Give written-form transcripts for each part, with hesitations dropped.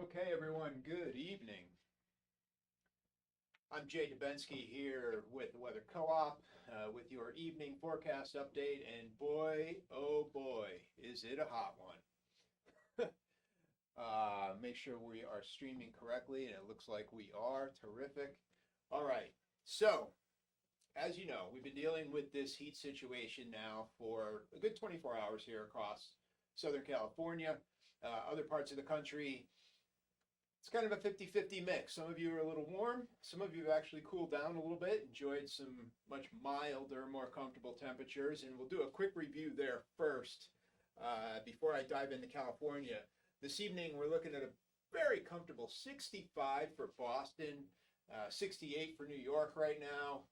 Okay, everyone, good evening. I'm Jay Dobensky here with the Weather Co-op with your evening forecast update, and boy, oh boy, is it a hot one. Make sure we are streaming correctly, and it looks like we are. Terrific. All right, so as you know, we've been dealing with this heat situation now for a good 24 hours here across Southern California. Other parts of the country, it's kind of a 50-50 mix. Some of you are a little warm. Some of you have actually cooled down a little bit, enjoyed some much milder, more comfortable temperatures. And we'll do a quick review there first before I dive into California. This evening, we're looking at a very comfortable 65 for Boston, 68 for New York right now.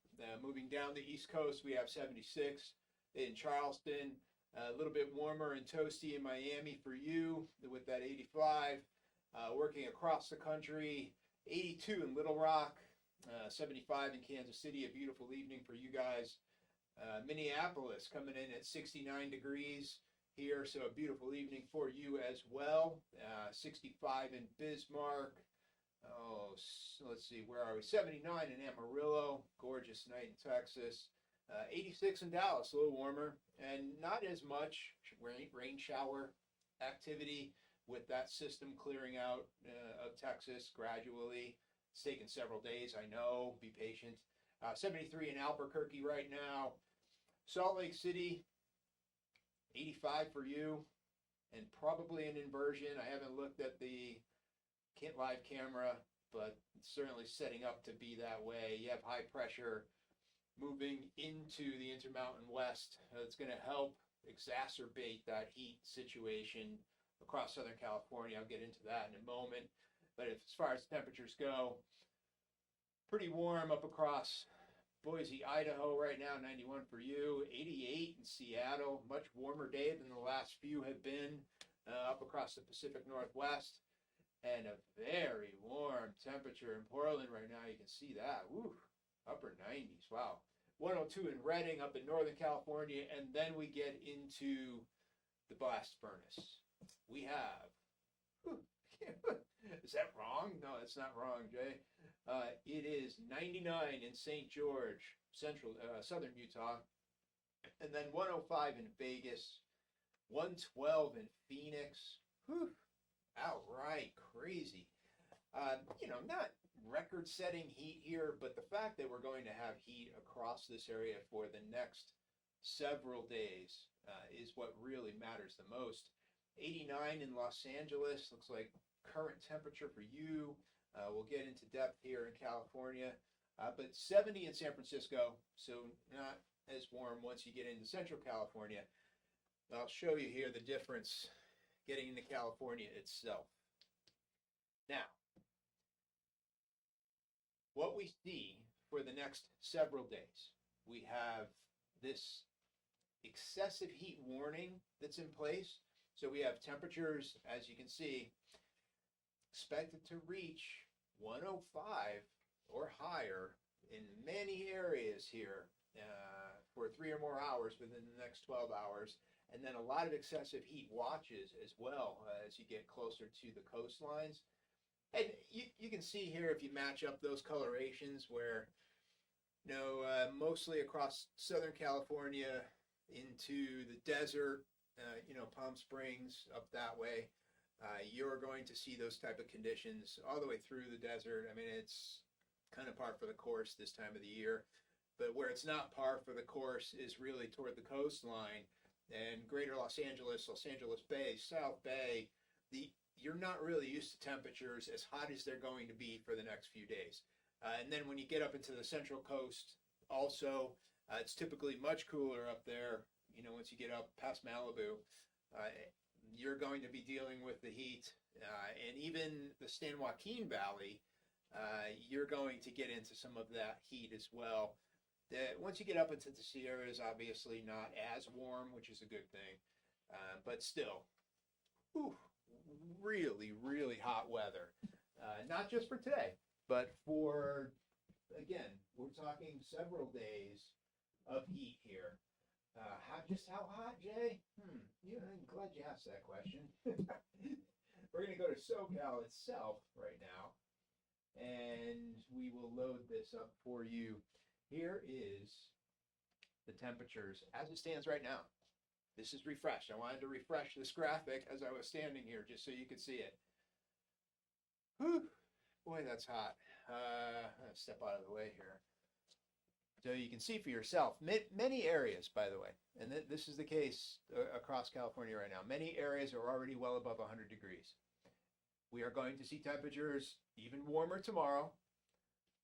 Moving down the East Coast, we have 76 in Charleston. A little bit warmer and toasty in Miami for you with that 85. Working across the country, 82 in Little Rock, 75 in Kansas City, a beautiful evening for you guys. Minneapolis coming in at 69 degrees here, so a beautiful evening for you as well. 65 in Bismarck. Oh, so let's see, where are we? 79 in Amarillo, gorgeous night in Texas. 86 in Dallas, a little warmer, and not as much rain shower activity with that system clearing out of Texas gradually. It's taken several days, I know, be patient. 73 in Albuquerque right now. Salt Lake City, 85 for you, and probably an inversion. I haven't looked at the live camera, but it's certainly setting up to be that way. You have high pressure moving into the Intermountain West. It's going to help exacerbate that heat situation across Southern California. I'll get into that in a moment. But as far as temperatures go, pretty warm up across Boise, Idaho right now, 91 for you, 88 in Seattle, much warmer day than the last few have been up across the Pacific Northwest, and a very warm temperature in Portland right now. You can see that, woo, upper 90s, wow. 102 in Redding up in Northern California, and then we get into the blast furnace. We have, is that wrong? No, it's not wrong, Jay. It is 99 in St. George, southern Utah, and then 105 in Vegas, 112 in Phoenix. Whew, outright crazy. Not record-setting heat here, but the fact that we're going to have heat across this area for the next several days is what really matters the most. 89 in Los Angeles, looks like current temperature for you. We'll get into depth here in California, but 70 in San Francisco, so not as warm once you get into Central California. I'll show you here the difference getting into California itself. Now, what we see for the next several days, we have this excessive heat warning that's in place. So we have temperatures, as you can see, expected to reach 105 or higher in many areas here for 3 or more hours within the next 12 hours. And then a lot of excessive heat watches as well as you get closer to the coastlines. And you can see here, if you match up those colorations, where mostly across Southern California into the desert, Palm Springs up that way, you're going to see those type of conditions all the way through the desert. I mean, it's kind of par for the course this time of the year. But where it's not par for the course is really toward the coastline and greater Los Angeles Bay, South Bay. You're not really used to temperatures as hot as they're going to be for the next few days. And then when you get up into the Central Coast, also, it's typically much cooler up there. Once you get up past Malibu, you're going to be dealing with the heat. And even the San Joaquin Valley, you're going to get into some of that heat as well. Once you get up into the Sierras, obviously not as warm, which is a good thing. But still, really, really hot weather. Not just for today, but for, again, we're talking several days of heat here. How hot, Jay? I'm glad you asked that question. We're going to go to Socal itself right now, and we will load this up for you. Here is the temperatures as it stands right now. This is refreshed. I wanted to refresh this graphic as I was standing here just so you could see it. Whew, boy, that's hot. I'll step out of the way here. So you can see for yourself, many areas, by the way, and this is the case across California right now, many areas are already well above 100 degrees. We are going to see temperatures even warmer tomorrow,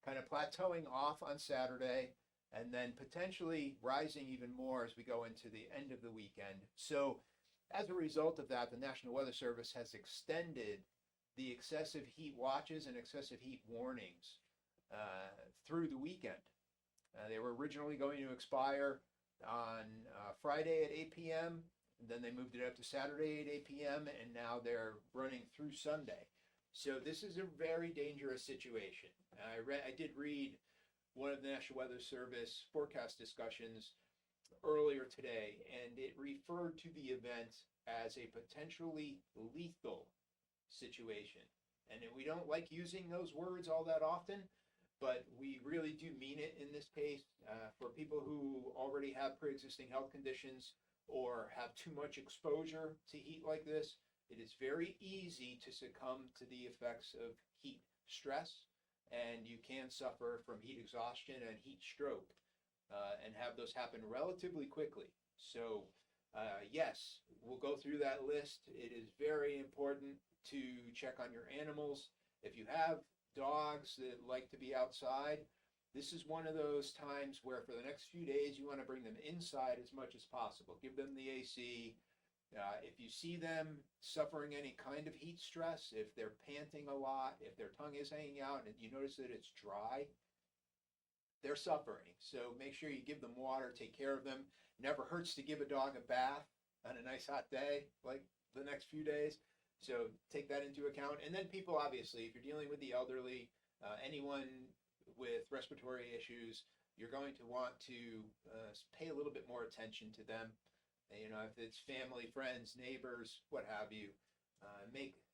kind of plateauing off on Saturday, and then potentially rising even more as we go into the end of the weekend. So as a result of that, the National Weather Service has extended the excessive heat watches and excessive heat warnings through the weekend. They were originally going to expire on Friday at 8 p.m., then they moved it up to Saturday at 8 p.m., and now they're running through Sunday. So this is a very dangerous situation. I did read one of the National Weather Service forecast discussions earlier today, and it referred to the event as a potentially lethal situation. And we don't like using those words all that often, but we really do mean it in this case. For people who already have pre-existing health conditions or have too much exposure to heat like this, it is very easy to succumb to the effects of heat stress, and you can suffer from heat exhaustion and heat stroke, and have those happen relatively quickly. So yes, we'll go through that list. It is very important to check on your animals. If you have dogs that like to be outside, this is one of those times where for the next few days you want to bring them inside as much as possible. Give them the AC. If you see them suffering any kind of heat stress, if they're panting a lot, if their tongue is hanging out and you notice that it's dry, they're suffering. So make sure you give them water, take care of them. Never hurts to give a dog a bath on a nice hot day like the next few days. So take that into account. And then people, obviously, if you're dealing with the elderly, anyone with respiratory issues, you're going to want to pay a little bit more attention to them. You know, if it's family, friends, neighbors, what have you,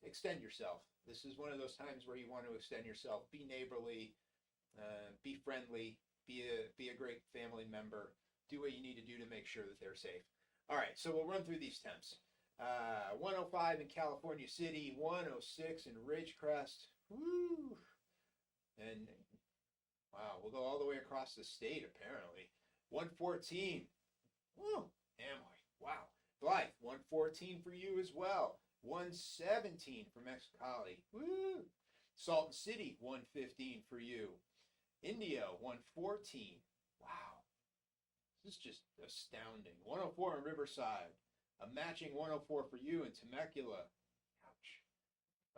extend yourself. This is one of those times where you want to extend yourself. Be neighborly, be friendly, be a great family member. Do what you need to do to make sure that they're safe. All right, so we'll run through these temps. 105 in California City, 106 in Ridgecrest. Woo! And wow, we'll go all the way across the state apparently. 114. Woo! Amoy. Wow. Blythe, 114 for you as well. 117 for Mexicali. Woo! Salton City, 115 for you. Indio, 114. Wow. This is just astounding. 104 in Riverside. A matching 104 for you in Temecula. Ouch.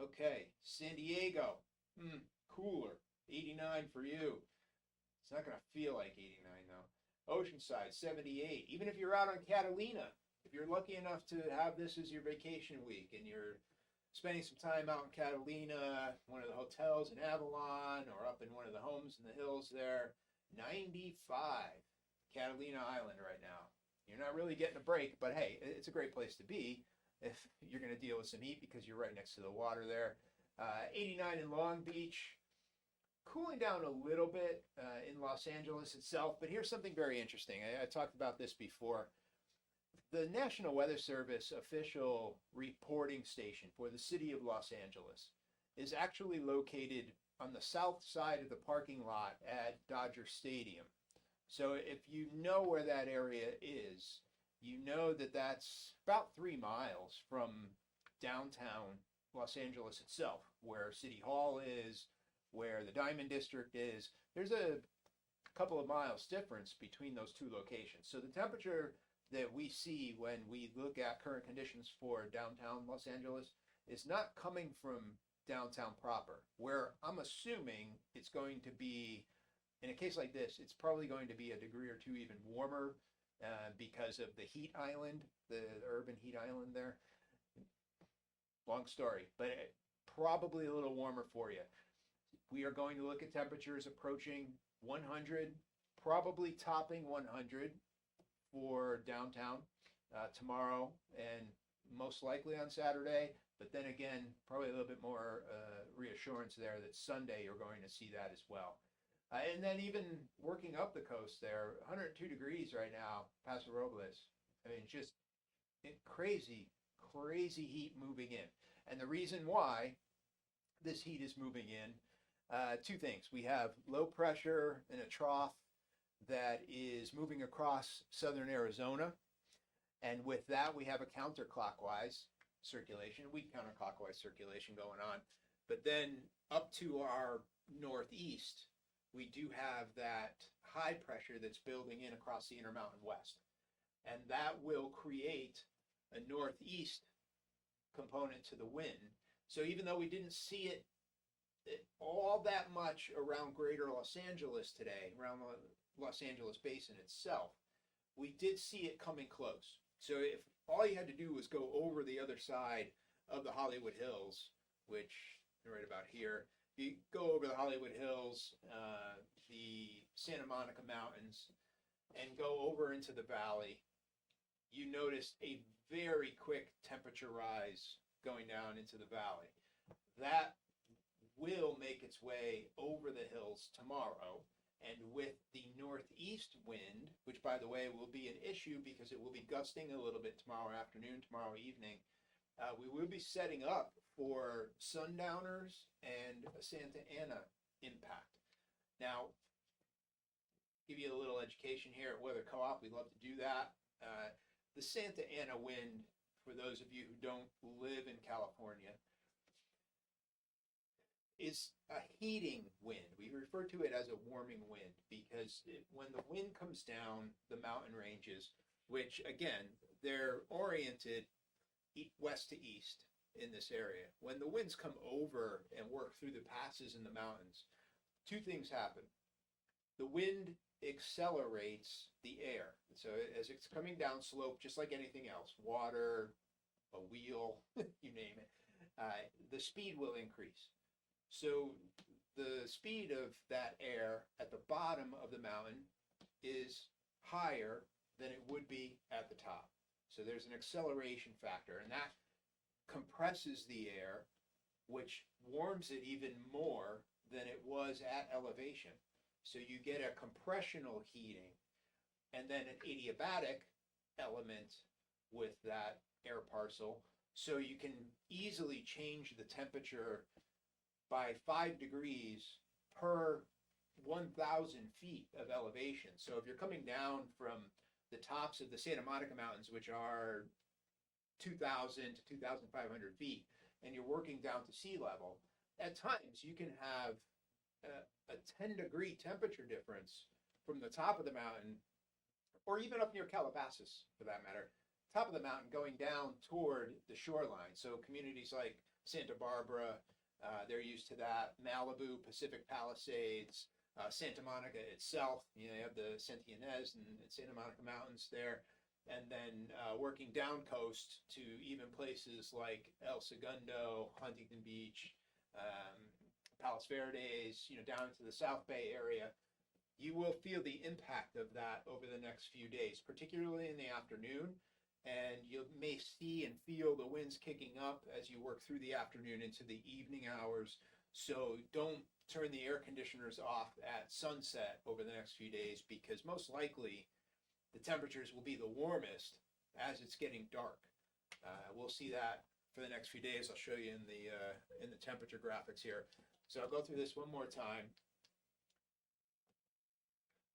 Okay, San Diego. Cooler. 89 for you. It's not going to feel like 89 though. Oceanside, 78. Even if you're out on Catalina, if you're lucky enough to have this as your vacation week and you're spending some time out in Catalina, one of the hotels in Avalon, or up in one of the homes in the hills there, 95. Catalina Island right now. You're not really getting a break, but hey, it's a great place to be if you're going to deal with some heat because you're right next to the water there. 89 in Long Beach. Cooling down a little bit in Los Angeles itself, but here's something very interesting. I talked about this before. The National Weather Service official reporting station for the city of Los Angeles is actually located on the south side of the parking lot at Dodger Stadium. So if you know where that area is, you know that that's about 3 miles from downtown Los Angeles itself, where City Hall is, where the Diamond District is. There's a couple of miles difference between those two locations. So the temperature that we see when we look at current conditions for downtown Los Angeles is not coming from downtown proper, where I'm assuming it's going to be, in a case like this, it's probably going to be a degree or two even warmer because of the heat island, the urban heat island there. Long story, but probably a little warmer for you. We are going to look at temperatures approaching 100, probably topping 100 for downtown tomorrow and most likely on Saturday. But then again, probably a little bit more reassurance there that Sunday you're going to see that as well. And then even working up the coast there, 102 degrees right now, Paso Robles. I mean, just crazy, crazy heat moving in. And the reason why this heat is moving in, two things. We have low pressure in a trough that is moving across southern Arizona. And with that, we have a counterclockwise circulation, weak counterclockwise circulation going on. But then up to our northeast, we do have that high pressure that's building in across the Intermountain West. And that will create a northeast component to the wind. So even though we didn't see it all that much around greater Los Angeles today, around the Los Angeles basin itself, we did see it coming close. So if all you had to do was go over the other side of the Hollywood Hills, which right about here, you go over the Hollywood Hills, the Santa Monica Mountains, and go over into the valley, you notice a very quick temperature rise going down into the valley. That will make its way over the hills tomorrow. And with the northeast wind, which by the way will be an issue because it will be gusting a little bit tomorrow afternoon, tomorrow evening, we will be setting up for sundowners and a Santa Ana impact. Now, give you a little education here at Weather Co-op. We love to do that. The Santa Ana wind, for those of you who don't live in California, is a heating wind. We refer to it as a warming wind because when the wind comes down the mountain ranges, which again, they're oriented west to east in this area. When the winds come over and work through the passes in the mountains, two things happen. The wind accelerates the air. So as it's coming down slope, just like anything else, water, a wheel, you name it, the speed will increase. So the speed of that air at the bottom of the mountain is higher than it would be at the top. So there's an acceleration factor, and that compresses the air, which warms it even more than it was at elevation. So you get a compressional heating and then an adiabatic element with that air parcel. So you can easily change the temperature by 5 degrees per 1,000 feet of elevation. So if you're coming down from the tops of the Santa Monica Mountains, which are 2,000 to 2,500 feet, and you're working down to sea level, at times you can have a 10-degree temperature difference from the top of the mountain, or even up near Calabasas, for that matter, top of the mountain going down toward the shoreline. So communities like Santa Barbara, they're used to that. Malibu, Pacific Palisades, Santa Monica itself, you have the Santa Ynez and Santa Monica Mountains there. And then working down coast to even places like El Segundo, Huntington Beach, Palos Verdes, down to the South Bay area. You will feel the impact of that over the next few days, particularly in the afternoon. And you may see and feel the winds kicking up as you work through the afternoon into the evening hours. So don't turn the air conditioners off at sunset over the next few days, because most likely the temperatures will be the warmest as it's getting dark. We'll see that for the next few days. I'll show you in the temperature graphics here. So I'll go through this one more time.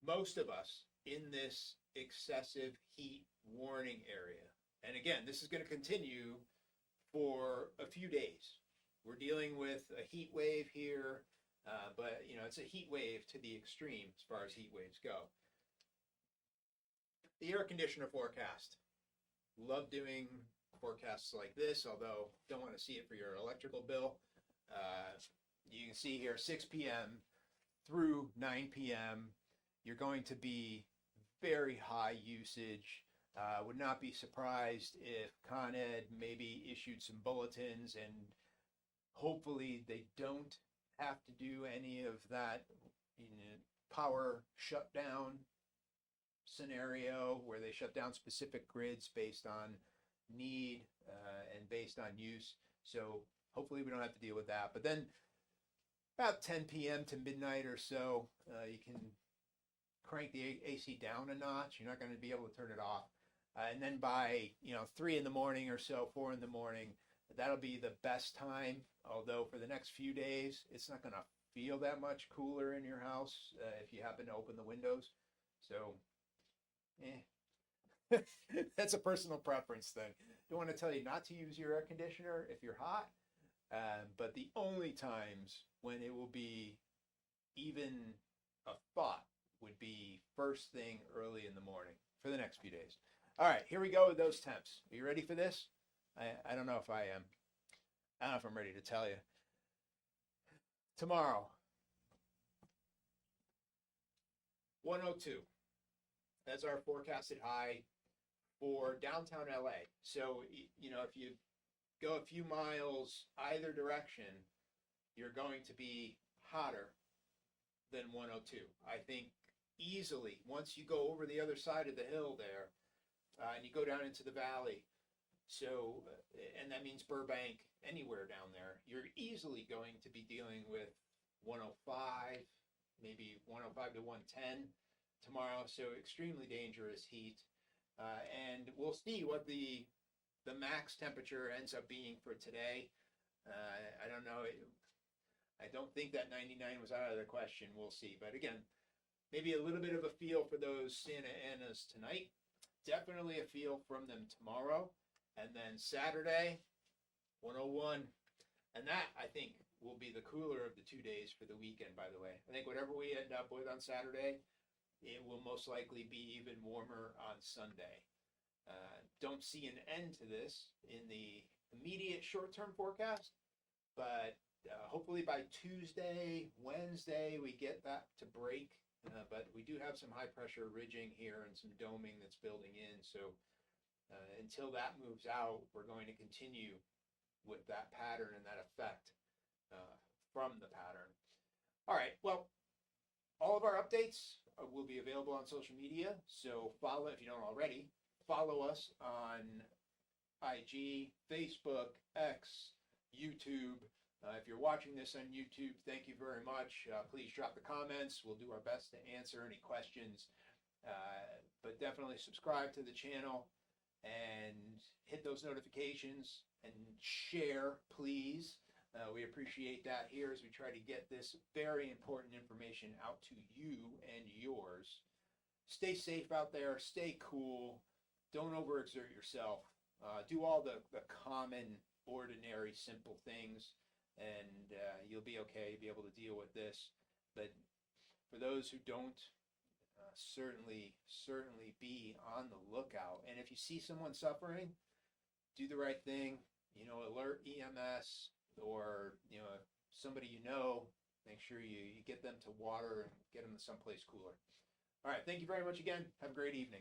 Most of us in this excessive heat warning area, and again, this is going to continue for a few days. We're dealing with a heat wave here, but it's a heat wave to the extreme as far as heat waves go. The air conditioner forecast. Love doing forecasts like this, although don't want to see it for your electrical bill. You can see here 6 p.m. through 9 p.m. You're going to be very high usage. Would not be surprised if Con Ed maybe issued some bulletins, and hopefully they don't have to do any of that power shutdown scenario where they shut down specific grids based on need and based on use. So hopefully we don't have to deal with that. But then about 10 p.m. to midnight or so, you can crank the AC down a notch. You're not going to be able to turn it off. And then by 3 in the morning or so, 4 in the morning, that'll be the best time. Although for the next few days, it's not going to feel that much cooler in your house if you happen to open the windows. So, that's a personal preference thing. Don't want to tell you not to use your air conditioner if you're hot, but the only times when it will be even a thought would be first thing early in the morning for the next few days. All right, here we go with those temps. Are you ready for this? I don't know if I am. I don't know if I'm ready to tell you. Tomorrow, 102. That's our forecasted high for downtown LA. So, if you go a few miles either direction, you're going to be hotter than 102. I think easily, once you go over the other side of the hill there, and you go down into the valley, so, and that means Burbank, anywhere down there, you're easily going to be dealing with 105, maybe 105 to 110 tomorrow. So extremely dangerous heat. And we'll see what the max temperature ends up being for today. I don't know. I don't think that 99 was out of the question. We'll see. But again, maybe a little bit of a feel for those Santa Anas tonight. Definitely a feel from them tomorrow. And then Saturday, 101. And that, I think, will be the cooler of the 2 days for the weekend, by the way. I think whatever we end up with on Saturday, it will most likely be even warmer on Sunday. Don't see an end to this in the immediate short-term forecast, but hopefully by Tuesday, Wednesday, we get that to break. But we do have some high-pressure ridging here and some doming that's building in. So until that moves out, we're going to continue with that pattern and that effect from the pattern. All right, well, all of our updates will be available on social media. So follow, if you don't already, follow us on IG, Facebook, X, YouTube. If you're watching this on YouTube, thank you very much. Please drop the comments. We'll do our best to answer any questions. But definitely subscribe to the channel and hit those notifications and share, please. We appreciate that here as we try to get this very important information out to you and yours. Stay safe out there. Stay cool. Don't overexert yourself. Do all the common, ordinary, simple things, and you'll be okay. You'll be able to deal with this. But for those who don't, certainly be on the lookout. And if you see someone suffering, do the right thing. Alert EMS or somebody make sure you get them to water and get them to someplace cooler. All right, thank you very much again. Have a great evening.